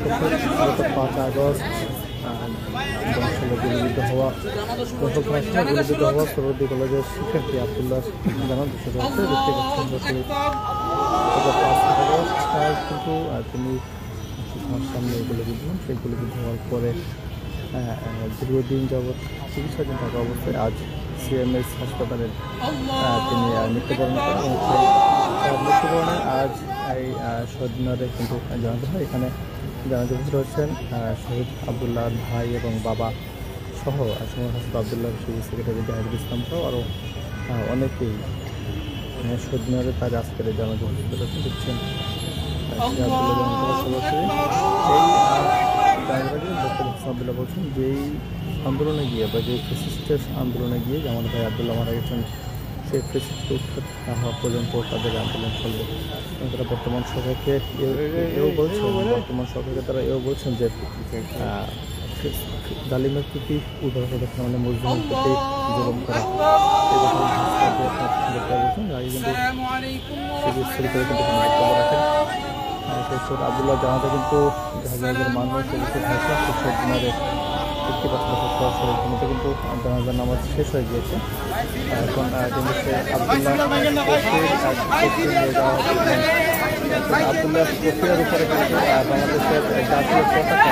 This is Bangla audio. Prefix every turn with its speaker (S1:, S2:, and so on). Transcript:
S1: গত 5 আগস্ট গুলিবিদ্ধ হওয়া সরোয়ার্দী কলেজের শিক্ষার্থী আব্দুল্লাহ জানান বিষয়টা হচ্ছে দেখতে পাচ্ছেন গত 5 আগস্ট কিন্তু তিনি তার সামনে গুলিবিদ্ধ হন। সেই গুলিবিদ্ধ হওয়ার পরে দীর্ঘদিন যাবৎ চিকিৎসাধীন থাকা অবস্থায় আজ সিএমএস হাসপাতালে তিনি মৃত্যুবরণ করেন এবং সেই মৃত্যুবরণে আজ এই শহীদ মিনারে কিন্তু জানাতে হয়। এখানে জানাতে উপস্থিত হচ্ছেন শহীদ আবদুল্লাহর ভাই এবং বাবা সহ সমর হাসপাতাল আবদুল্লাহর সেক্রেটারি জাহিদুল ইসলাম সহ আরও অনেকেই শহীদ মিনারে তার আজকের জানাতে উপস্থিত দেখছেন। আবদুল্লাহ বলছেন যেই আন্দোলনে গিয়ে বা যে ফেসিস্টের আন্দোলনে গিয়ে যেমন ভাই আবদুল্লাহ মারা গেছেন সেই ফেসিস্ট উৎখাত না হওয়া পর্যন্ত তাদের আন্দোলন চলবে। তারা বর্তমান সরকারকে তারা এও বলছেন যে জালিমের প্রতি উদাহরণ মানে মুসলিমের প্রতি জুলুম করা আবদুল্লাহ জানাতে কিন্তু হাজার মানুষ দেখতে পাচ্ছেন কিন্তু জানাজার নামাজ শেষ হয়ে গিয়েছে। এখন কিন্তু সে আবদুল্লাহ প্রক্রিয়ার উপরে কিন্তু বাংলাদেশের জাতীয় পতাকা